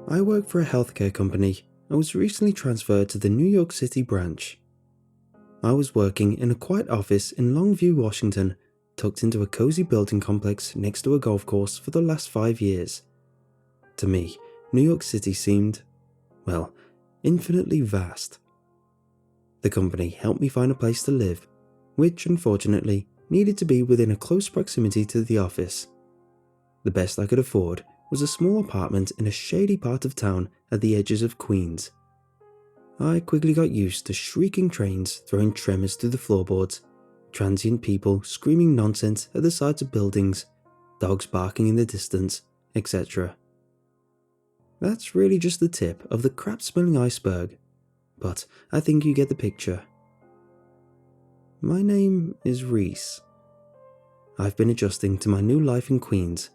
I work for a healthcare company and was recently transferred to the New York City branch. I was working in a quiet office in Longview, Washington, tucked into a cozy building complex next to a golf course for the last 5 years. To me, New York City seemed, well, infinitely vast. The company helped me find a place to live, which unfortunately needed to be within a close proximity to the office. The best I could afford was a small apartment in a shady part of town at the edges of Queens. I quickly got used to shrieking trains throwing tremors through the floorboards, transient people screaming nonsense at the sides of buildings, dogs barking in the distance, etc. That's really just the tip of the crap-smelling iceberg, but I think you get the picture. My name is Reese. I've been adjusting to my new life in Queens,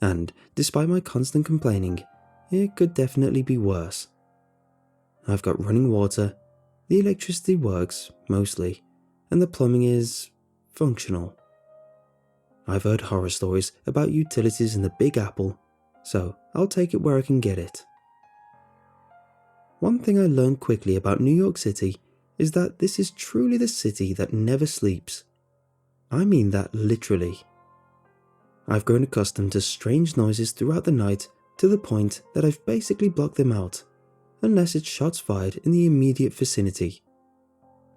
and despite my constant complaining, it could definitely be worse. I've got running water, the electricity works, mostly, and the plumbing is functional. I've heard horror stories about utilities in the Big Apple, so I'll take it where I can get it. One thing I learned quickly about New York City is that this is truly the city that never sleeps. I mean that literally. I've grown accustomed to strange noises throughout the night to the point that I've basically blocked them out, unless it's shots fired in the immediate vicinity.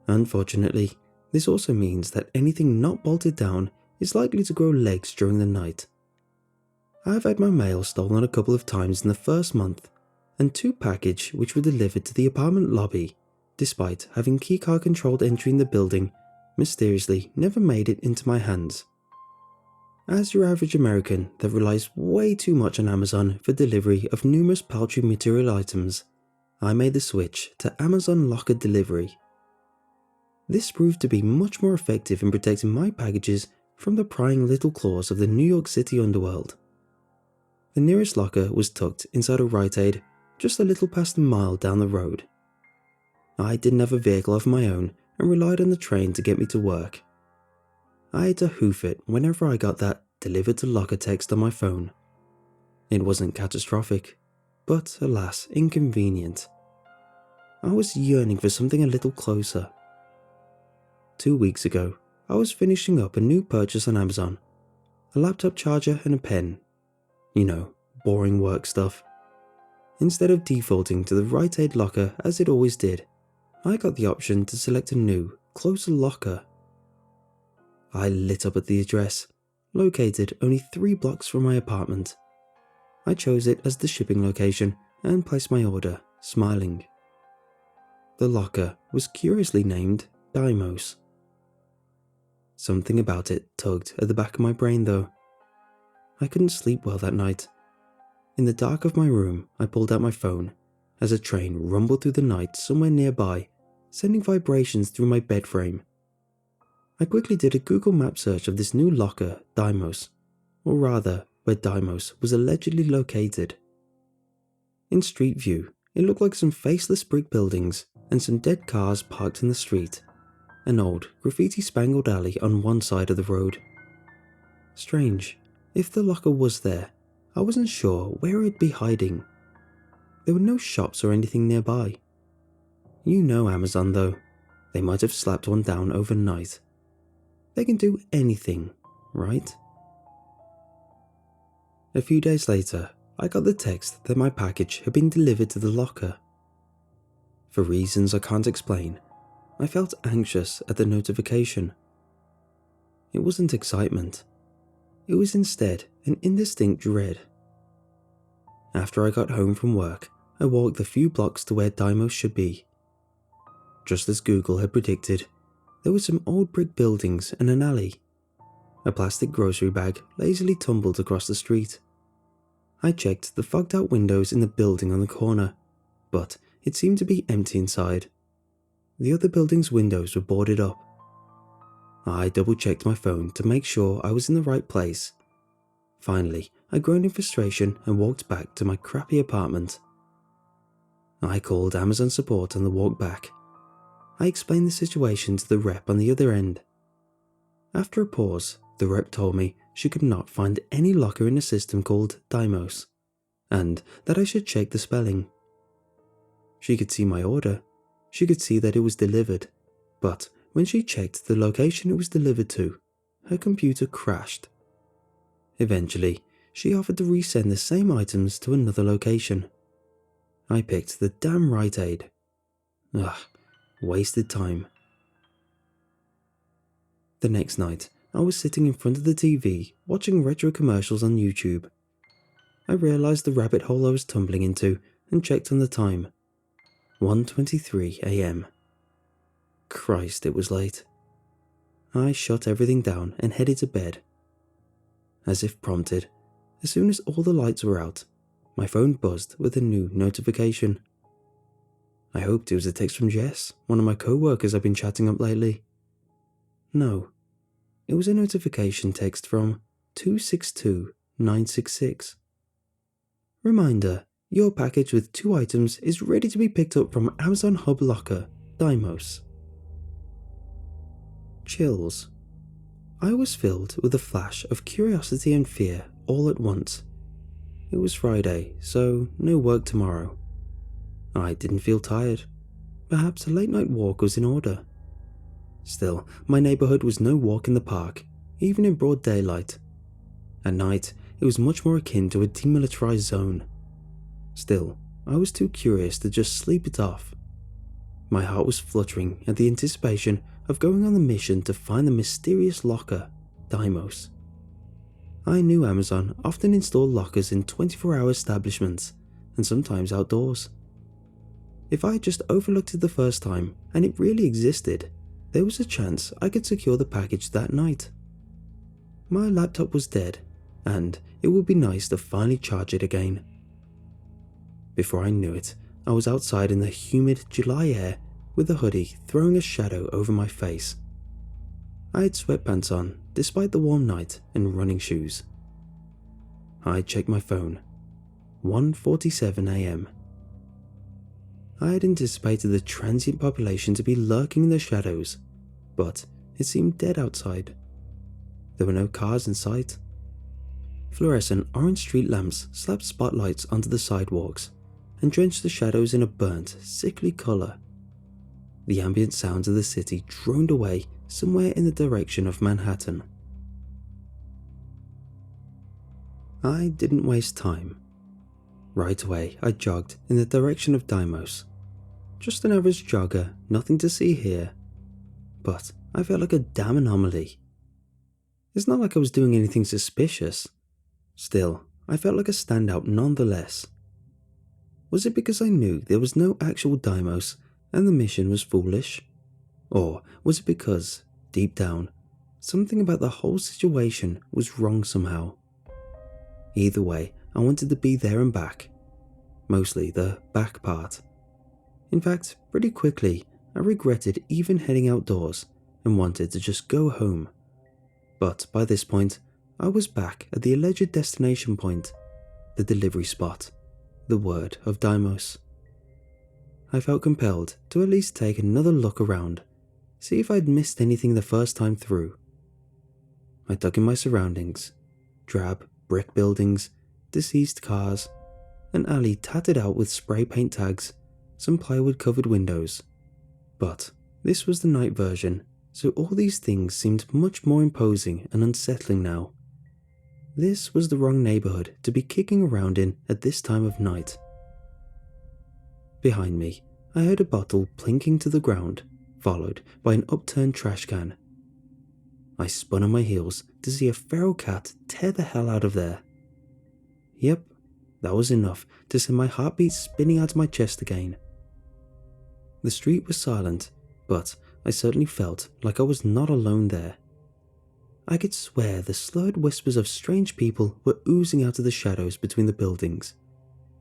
Unfortunately, this also means that anything not bolted down is likely to grow legs during the night. I've had my mail stolen a couple of times in the first month, and 2 packages which were delivered to the apartment lobby, despite having keycard controlled entry in the building, mysteriously never made it into my hands. As your average American that relies way too much on Amazon for delivery of numerous paltry material items, I made the switch to Amazon Locker Delivery. This proved to be much more effective in protecting my packages from the prying little claws of the New York City underworld. The nearest locker was tucked inside a Rite Aid, just a little past a mile down the road. I didn't have a vehicle of my own and relied on the train to get me to work. I had to hoof it whenever I got that delivered to locker text on my phone. It wasn't catastrophic, but alas, inconvenient. I was yearning for something a little closer. 2 weeks ago, I was finishing up a new purchase on Amazon. A laptop charger and a pen. You know, boring work stuff. Instead of defaulting to the Rite Aid locker as it always did, I got the option to select a new, closer locker. I lit up at the address, located only 3 blocks from my apartment. I chose it as the shipping location and placed my order, smiling. The locker was curiously named Dimos. Something about it tugged at the back of my brain though. I couldn't sleep well that night. In the dark of my room, I pulled out my phone as a train rumbled through the night somewhere nearby, sending vibrations through my bed frame. I quickly did a Google Map search of this new locker, Dimos, or rather, where Dimos was allegedly located. In Street View, it looked like some faceless brick buildings and some dead cars parked in the street, an old graffiti-spangled alley on one side of the road. Strange, if the locker was there, I wasn't sure where it'd be hiding. There were no shops or anything nearby. You know Amazon though, they might have slapped one down overnight. They can do anything, right? A few days later, I got the text that my package had been delivered to the locker. For reasons I can't explain, I felt anxious at the notification. It wasn't excitement. It was instead an indistinct dread. After I got home from work, I walked the few blocks to where Dimos should be. Just as Google had predicted, there were some old brick buildings and an alley. A plastic grocery bag lazily tumbled across the street. I checked the fogged out windows in the building on the corner, but it seemed to be empty inside. The other building's windows were boarded up. I double-checked my phone to make sure I was in the right place. Finally, I groaned in frustration and walked back to my crappy apartment. I called Amazon support on the walk back. I explained the situation to the rep on the other end. After a pause, the rep told me she could not find any locker in a system called Dimos, and that I should check the spelling. She could see my order. She could see that it was delivered, but when she checked the location it was delivered to, her computer crashed. Eventually, she offered to resend the same items to another location. I picked the damn Rite Aid. Ugh, wasted time. The next night, I was sitting in front of the TV watching retro commercials on YouTube. I realized the rabbit hole I was tumbling into and checked on the time. 1:23 a.m. Christ, it was late. I shut everything down and headed to bed. As if prompted, as soon as all the lights were out, my phone buzzed with a new notification. I hoped it was a text from Jess, one of my co-workers I've been chatting up lately. No, it was a notification text from 262966. Reminder, your package with 2 items is ready to be picked up from Amazon Hub Locker, Deimos. Chills. I was filled with a flash of curiosity and fear all at once. It was Friday, so no work tomorrow. I didn't feel tired. Perhaps a late night walk was in order. Still, my neighborhood was no walk in the park, even in broad daylight. At night, it was much more akin to a demilitarized zone. Still, I was too curious to just sleep it off. My heart was fluttering at the anticipation of going on the mission to find the mysterious locker, Deimos. I knew Amazon often installed lockers in 24-hour establishments, and sometimes outdoors. If I had just overlooked it the first time, and it really existed, there was a chance I could secure the package that night. My laptop was dead, and it would be nice to finally charge it again. Before I knew it, I was outside in the humid July air with a hoodie throwing a shadow over my face. I had sweatpants on despite the warm night and running shoes. I checked my phone. 1:47 a.m. I had anticipated the transient population to be lurking in the shadows, but it seemed dead outside. There were no cars in sight. Fluorescent orange street lamps slapped spotlights onto the sidewalks and drenched the shadows in a burnt, sickly colour. The ambient sounds of the city droned away somewhere in the direction of Manhattan. I didn't waste time. Right away, I jogged in the direction of Deimos. Just an average jogger, nothing to see here. But I felt like a damn anomaly. It's not like I was doing anything suspicious. Still, I felt like a standout nonetheless. Was it because I knew there was no actual Deimos and the mission was foolish? Or was it because, deep down, something about the whole situation was wrong somehow? Either way, I wanted to be there and back. Mostly the back part. In fact, pretty quickly, I regretted even heading outdoors and wanted to just go home. But by this point, I was back at the alleged destination point, the delivery spot, the word of Deimos. I felt compelled to at least take another look around, see if I'd missed anything the first time through. I dug in my surroundings: drab brick buildings, deceased cars, an alley tattered out with spray paint tags, some plywood covered windows. But this was the night version, so all these things seemed much more imposing and unsettling now. This was the wrong neighborhood to be kicking around in at this time of night. Behind me, I heard a bottle plinking to the ground, followed by an upturned trash can. I spun on my heels to see a feral cat tear the hell out of there. Yep, that was enough to send my heartbeat spinning out of my chest again. The street was silent, but I certainly felt like I was not alone there. I could swear the slurred whispers of strange people were oozing out of the shadows between the buildings,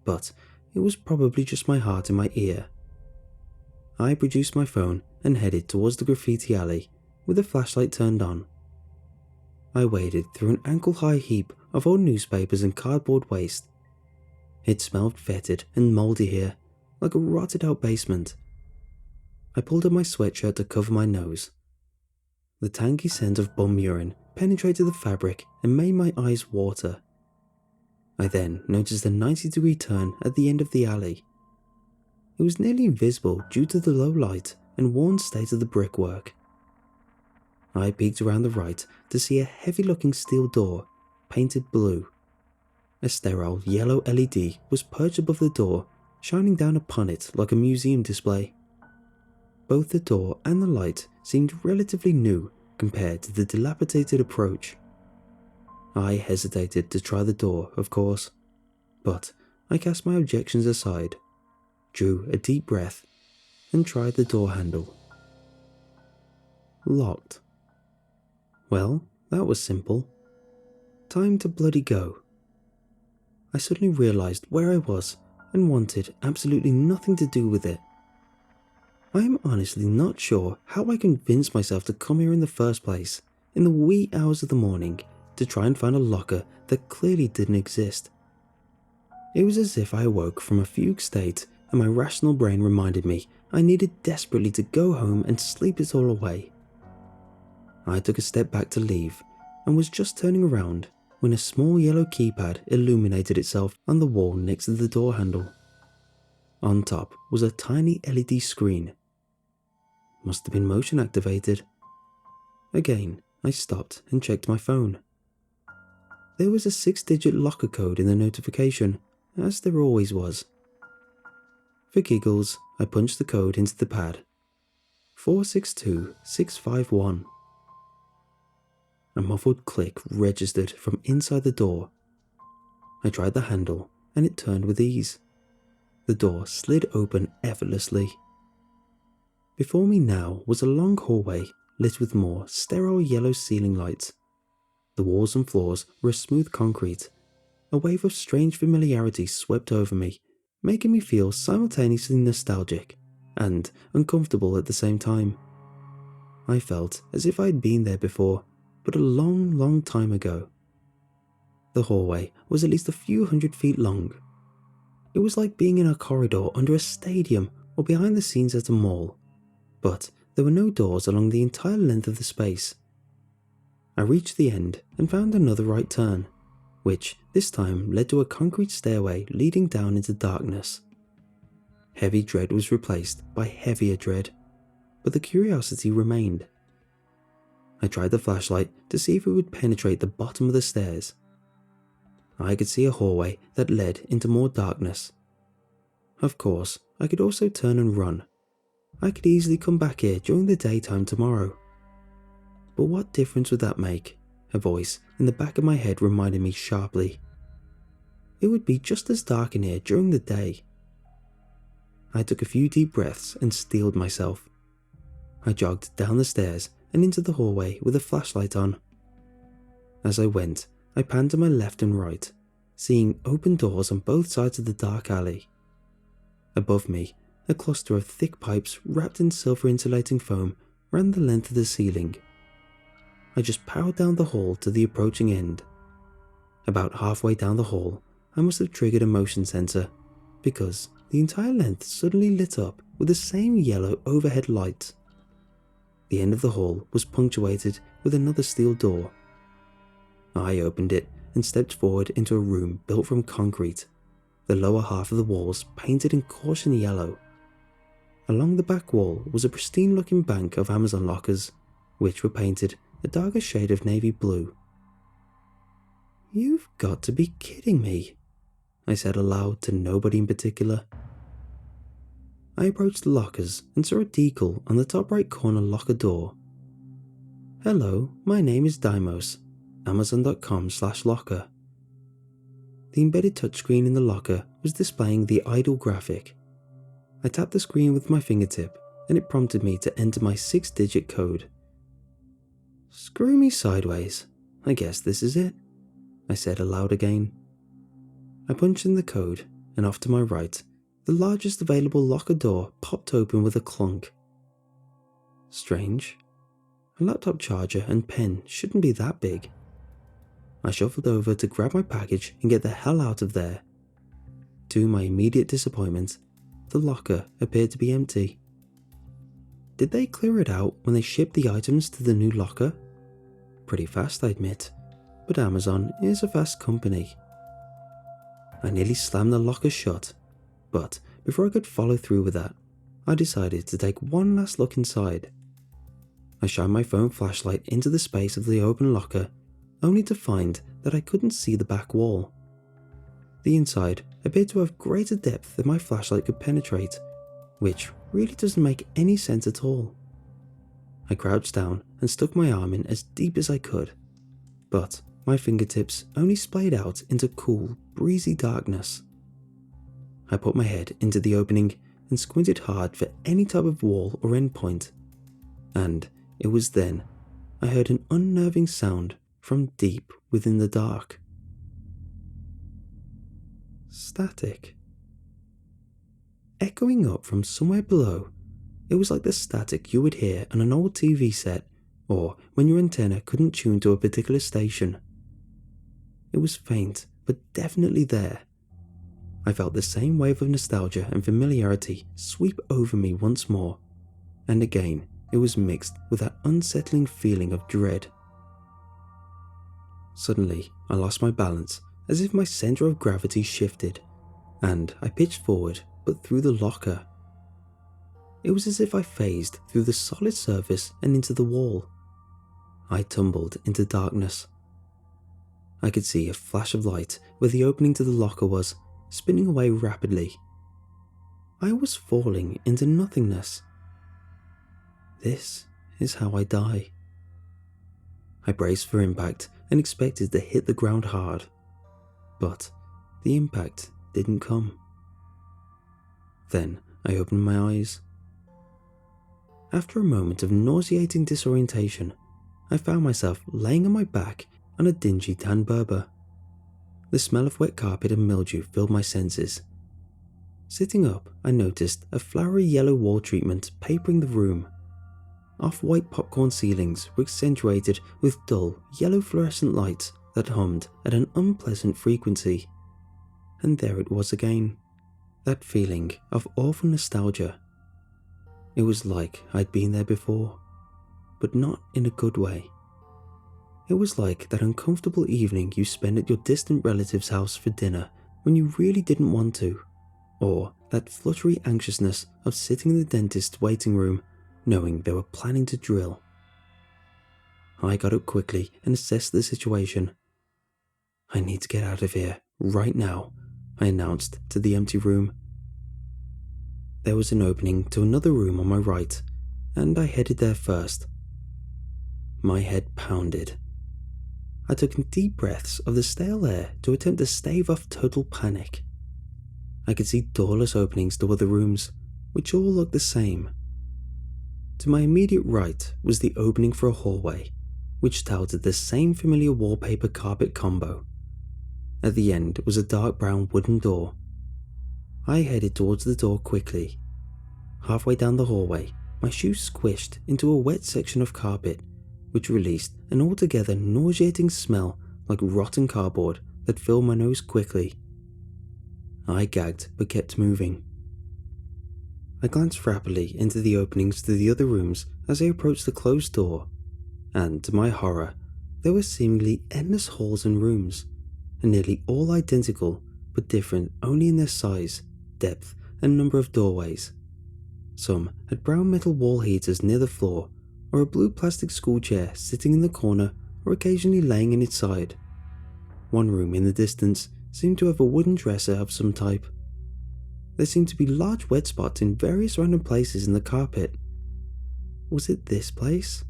but it was probably just my heart in my ear. I produced my phone and headed towards the graffiti alley with the flashlight turned on. I waded through an ankle-high heap of old newspapers and cardboard waste. It smelled fetid and mouldy here, like a rotted-out basement. I pulled up my sweatshirt to cover my nose. The tangy scent of bum urine penetrated the fabric and made my eyes water. I then noticed a 90-degree turn at the end of the alley. It was nearly invisible due to the low light and worn state of the brickwork. I peeked around the right to see a heavy-looking steel door, painted blue. A sterile yellow LED was perched above the door, shining down upon it like a museum display. Both the door and the light seemed relatively new compared to the dilapidated approach. I hesitated to try the door, of course, but I cast my objections aside, drew a deep breath, and tried the door handle. Locked. Well, that was simple. Time to bloody go. I suddenly realized where I was and wanted absolutely nothing to do with it. I am honestly not sure how I convinced myself to come here in the first place, in the wee hours of the morning, to try and find a locker that clearly didn't exist. It was as if I awoke from a fugue state and my rational brain reminded me I needed desperately to go home and sleep it all away. I took a step back to leave and was just turning around when a small yellow keypad illuminated itself on the wall next to the door handle. On top was a tiny LED screen. Must have been motion activated. Again, I stopped and checked my phone. There was a 6-digit locker code in the notification, as there always was. For giggles, I punched the code into the pad. 462651. A muffled click registered from inside the door. I tried the handle and it turned with ease. The door slid open effortlessly. Before me now was a long hallway lit with more sterile yellow ceiling lights. The walls and floors were smooth concrete. A wave of strange familiarity swept over me, making me feel simultaneously nostalgic and uncomfortable at the same time. I felt as if I had been there before, but a long, long time ago. The hallway was at least a few hundred feet long. It was like being in a corridor under a stadium or behind the scenes at a mall, but there were no doors along the entire length of the space. I reached the end and found another right turn, which this time led to a concrete stairway leading down into darkness. Heavy dread was replaced by heavier dread, but the curiosity remained. I tried the flashlight to see if it would penetrate the bottom of the stairs. I could see a hallway that led into more darkness. Of course, I could also turn and run. I could easily come back here during the daytime tomorrow. But what difference would that make? A voice in the back of my head reminded me sharply. It would be just as dark in here during the day. I took a few deep breaths and steeled myself. I jogged down the stairs and into the hallway with a flashlight on. As I went, I panned to my left and right, seeing open doors on both sides of the dark alley. Above me, a cluster of thick pipes wrapped in silver insulating foam ran the length of the ceiling. I just powered down the hall to the approaching end. About halfway down the hall, I must have triggered a motion sensor, because the entire length suddenly lit up with the same yellow overhead light. The end of the hall was punctuated with another steel door. I opened it and stepped forward into a room built from concrete, the lower half of the walls painted in caution yellow. Along the back wall was a pristine-looking bank of Amazon lockers, which were painted a darker shade of navy blue. "You've got to be kidding me," I said aloud to nobody in particular. I approached the lockers and saw a decal on the top right corner locker door. "Hello, my name is Dimos, Amazon.com/locker." The embedded touchscreen in the locker was displaying the idle graphic. I tapped the screen with my fingertip and it prompted me to enter my 6-digit code. "Screw me sideways, I guess this is it," I said aloud again. I punched in the code and off to my right, the largest available locker door popped open with a clunk. Strange. A laptop charger and pen shouldn't be that big. I shuffled over to grab my package and get the hell out of there. To my immediate disappointment, the locker appeared to be empty. Did they clear it out when they shipped the items to the new locker? Pretty fast, I admit, but Amazon is a fast company. I nearly slammed the locker shut, but before I could follow through with that, I decided to take one last look inside. I shined my phone flashlight into the space of the open locker, only to find that I couldn't see the back wall. The inside appeared to have greater depth than my flashlight could penetrate, which really doesn't make any sense at all. I crouched down and stuck my arm in as deep as I could, but my fingertips only splayed out into cool, breezy darkness. I put my head into the opening and squinted hard for any type of wall or endpoint, and it was then I heard an unnerving sound from deep within the dark. Static. Echoing up from somewhere below, it was like the static you would hear on an old TV set or when your antenna couldn't tune to a particular station. It was faint, but definitely there. I felt the same wave of nostalgia and familiarity sweep over me once more, and again it was mixed with that unsettling feeling of dread. Suddenly, I lost my balance as if my center of gravity shifted, and I pitched forward but through the locker. It was as if I phased through the solid surface and into the wall. I tumbled into darkness. I could see a flash of light where the opening to the locker was, spinning away rapidly. I was falling into nothingness. This is how I die. I braced for impact and expected to hit the ground hard, but the impact didn't come. Then I opened my eyes. After a moment of nauseating disorientation, I found myself laying on my back on a dingy tan Berber. The smell of wet carpet and mildew filled my senses. Sitting up, I noticed a flowery yellow wall treatment papering the room. Off-white popcorn ceilings were accentuated with dull, yellow fluorescent lights that hummed at an unpleasant frequency. And there it was again, that feeling of awful nostalgia. It was like I'd been there before, but not in a good way. It was like that uncomfortable evening you spent at your distant relative's house for dinner when you really didn't want to, or that fluttery anxiousness of sitting in the dentist's waiting room knowing they were planning to drill. I got up quickly and assessed the situation. "I need to get out of here, right now," I announced to the empty room. There was an opening to another room on my right, and I headed there first. My head pounded. I took in deep breaths of the stale air to attempt to stave off total panic. I could see doorless openings to other rooms, which all looked the same. To my immediate right was the opening for a hallway, which touted the same familiar wallpaper carpet combo. At the end was a dark brown wooden door. I headed towards the door quickly. Halfway down the hallway, my shoe squished into a wet section of carpet, which released an altogether nauseating smell like rotten cardboard that filled my nose quickly. I gagged but kept moving. I glanced rapidly into the openings to the other rooms as I approached the closed door, and to my horror, there were seemingly endless halls and rooms, and nearly all identical but different only in their size, depth, and number of doorways. Some had brown metal wall heaters near the floor, or a blue plastic school chair sitting in the corner or occasionally laying in its side. One room in the distance seemed to have a wooden dresser of some type. There seemed to be large wet spots in various random places in the carpet. Was it this place?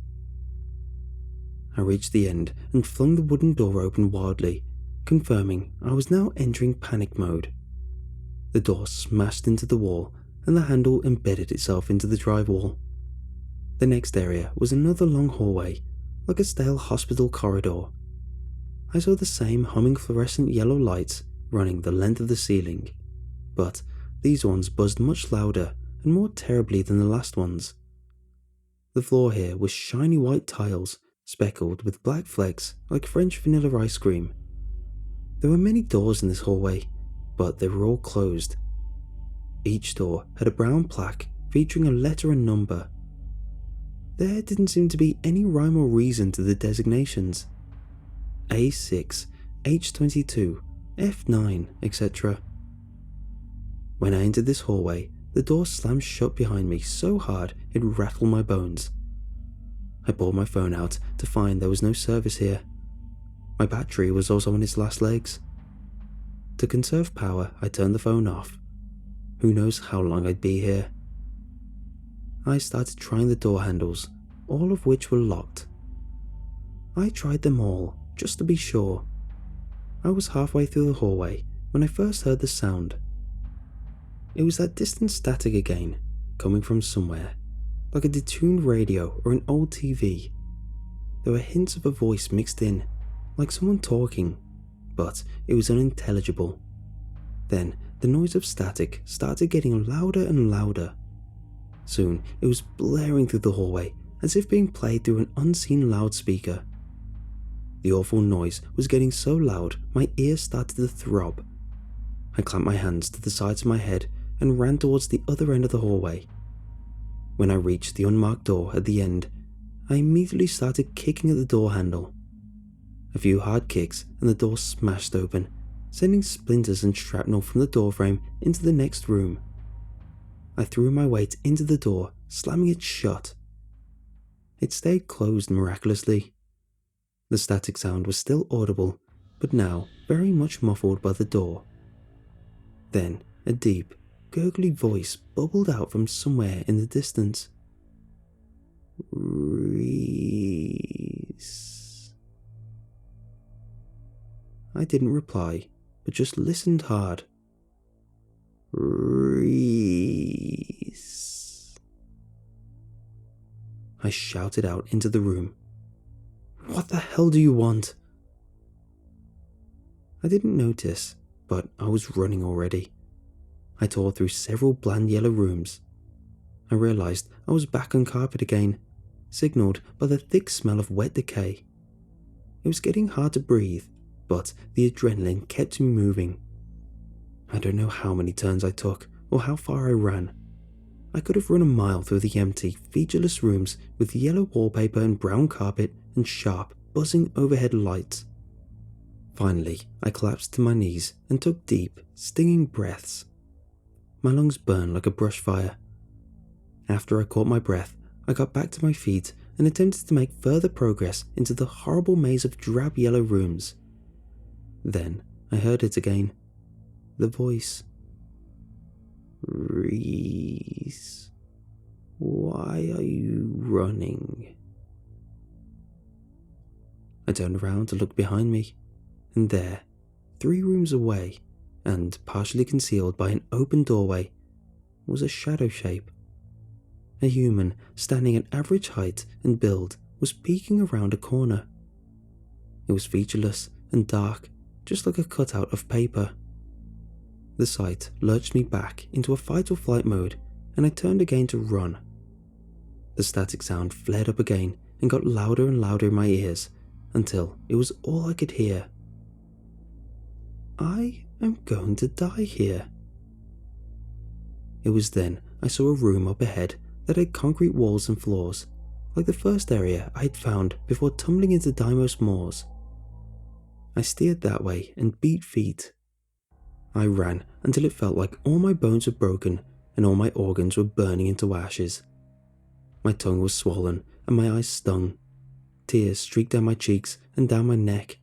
I reached the end and flung the wooden door open wildly, confirming I was now entering panic mode. The door smashed into the wall and the handle embedded itself into the drywall. The next area was another long hallway, like a stale hospital corridor. I saw the same humming fluorescent yellow lights running the length of the ceiling, but these ones buzzed much louder and more terribly than the last ones. The floor here was shiny white tiles, speckled with black flecks like French vanilla ice cream. There were many doors in this hallway, but they were all closed. Each door had a brown plaque featuring a letter and number. There didn't seem to be any rhyme or reason to the designations. A6, H22, F9, etc. When I entered this hallway, the door slammed shut behind me so hard it rattled my bones. I pulled my phone out to find there was no service here. My battery was also on its last legs. To conserve power, I turned the phone off. Who knows how long I'd be here? I started trying the door handles, all of which were locked. I tried them all, just to be sure. I was halfway through the hallway when I first heard the sound. It was that distant static again, coming from somewhere, like a detuned radio or an old TV. There were hints of a voice mixed in, like someone talking, but it was unintelligible. Then the noise of static started getting louder and louder. Soon it was blaring through the hallway as if being played through an unseen loudspeaker. The awful noise was getting so loud my ears started to throb. I clamped my hands to the sides of my head and ran towards the other end of the hallway. When I reached the unmarked door at the end, I immediately started kicking at the door handle. A few hard kicks and the door smashed open, sending splinters and shrapnel from the doorframe into the next room. I threw my weight into the door, slamming it shut. It stayed closed miraculously. The static sound was still audible, but now very much muffled by the door. Then a deep, gurgly voice bubbled out from somewhere in the distance. Reese. I didn't reply, but just listened hard. Reese. I shouted out into the room. What the hell do you want? I didn't notice, but I was running already. I tore through several bland yellow rooms. I realized I was back on carpet again, signaled by the thick smell of wet decay. It was getting hard to breathe, but the adrenaline kept me moving. I don't know how many turns I took or how far I ran. I could have run a mile through the empty, featureless rooms with yellow wallpaper and brown carpet and sharp, buzzing overhead lights. Finally, I collapsed to my knees and took deep, stinging breaths. My lungs burned like a brush fire. After I caught my breath, I got back to my feet and attempted to make further progress into the horrible maze of drab yellow rooms. Then I heard it again. The voice. Reese, why are you running? I turned around to look behind me, and there, 3 rooms away, and partially concealed by an open doorway, was a shadow shape. A human standing at average height and build was peeking around a corner. It was featureless and dark, just like a cutout of paper. The sight lurched me back into a fight or flight mode, and I turned again to run. The static sound flared up again and got louder and louder in my ears, until it was all I could hear. I am going to die here. It was then I saw a room up ahead that had concrete walls and floors, like the first area I had found before tumbling into Dimos Moors. I steered that way and beat feet. I ran until it felt like all my bones were broken and all my organs were burning into ashes. My tongue was swollen and my eyes stung. Tears streaked down my cheeks and down my neck.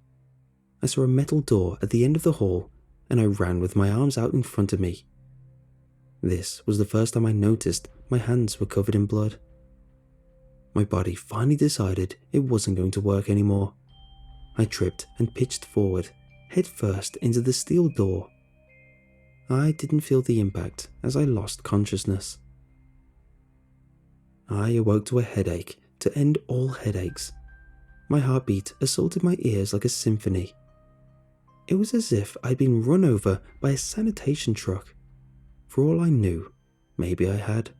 I saw a metal door at the end of the hall, and I ran with my arms out in front of me. This was the first time I noticed my hands were covered in blood. My body finally decided it wasn't going to work anymore. I tripped and pitched forward, head first into the steel door. I didn't feel the impact as I lost consciousness. I awoke to a headache to end all headaches. My heartbeat assaulted my ears like a symphony. It was as if I'd been run over by a sanitation truck. For all I knew, maybe I had.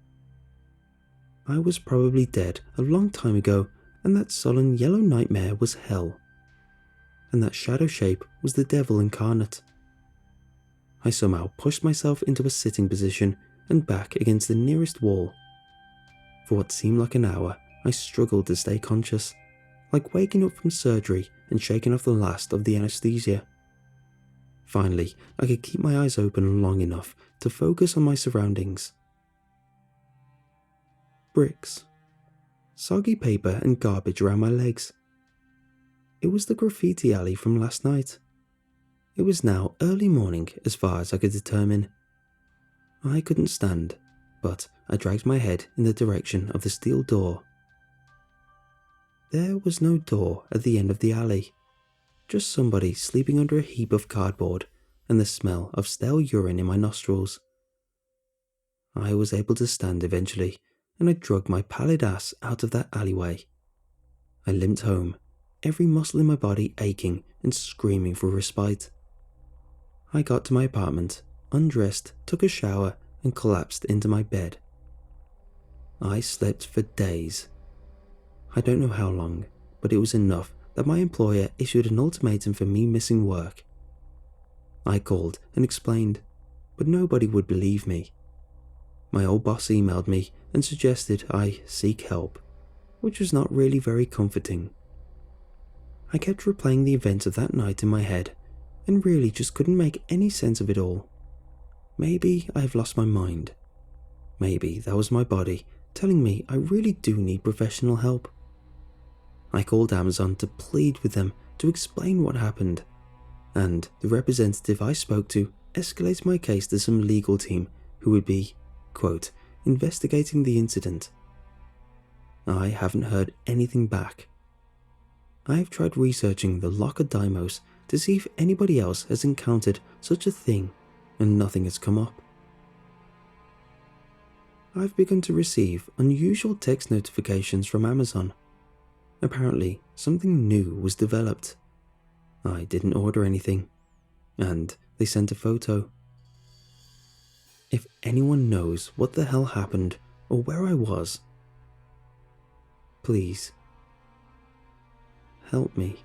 I was probably dead a long time ago, and that sullen yellow nightmare was hell. And that shadow shape was the devil incarnate. I somehow pushed myself into a sitting position and back against the nearest wall. For what seemed like an hour, I struggled to stay conscious, like waking up from surgery and shaking off the last of the anesthesia. Finally, I could keep my eyes open long enough to focus on my surroundings. Bricks. Soggy paper and garbage around my legs. It was the graffiti alley from last night. It was now early morning as far as I could determine. I couldn't stand, but I dragged my head in the direction of the steel door. There was no door at the end of the alley, just somebody sleeping under a heap of cardboard and the smell of stale urine in my nostrils. I was able to stand eventually, and I dragged my pallid ass out of that alleyway. I limped home, every muscle in my body aching and screaming for respite. I got to my apartment, undressed, took a shower, and collapsed into my bed. I slept for days. I don't know how long, but it was enough that my employer issued an ultimatum for me missing work. I called and explained, but nobody would believe me. My old boss emailed me and suggested I seek help, which was not really very comforting. I kept replaying the events of that night in my head, and really just couldn't make any sense of it all. Maybe I have lost my mind. Maybe that was my body telling me I really do need professional help. I called Amazon to plead with them to explain what happened, and the representative I spoke to escalated my case to some legal team who would be, quote, investigating the incident. I haven't heard anything back. I have tried researching the Locker Dymos to see if anybody else has encountered such a thing, and nothing has come up. I've begun to receive unusual text notifications from Amazon. Apparently, something new was developed. I didn't order anything, and they sent a photo. If anyone knows what the hell happened or where I was, please help me.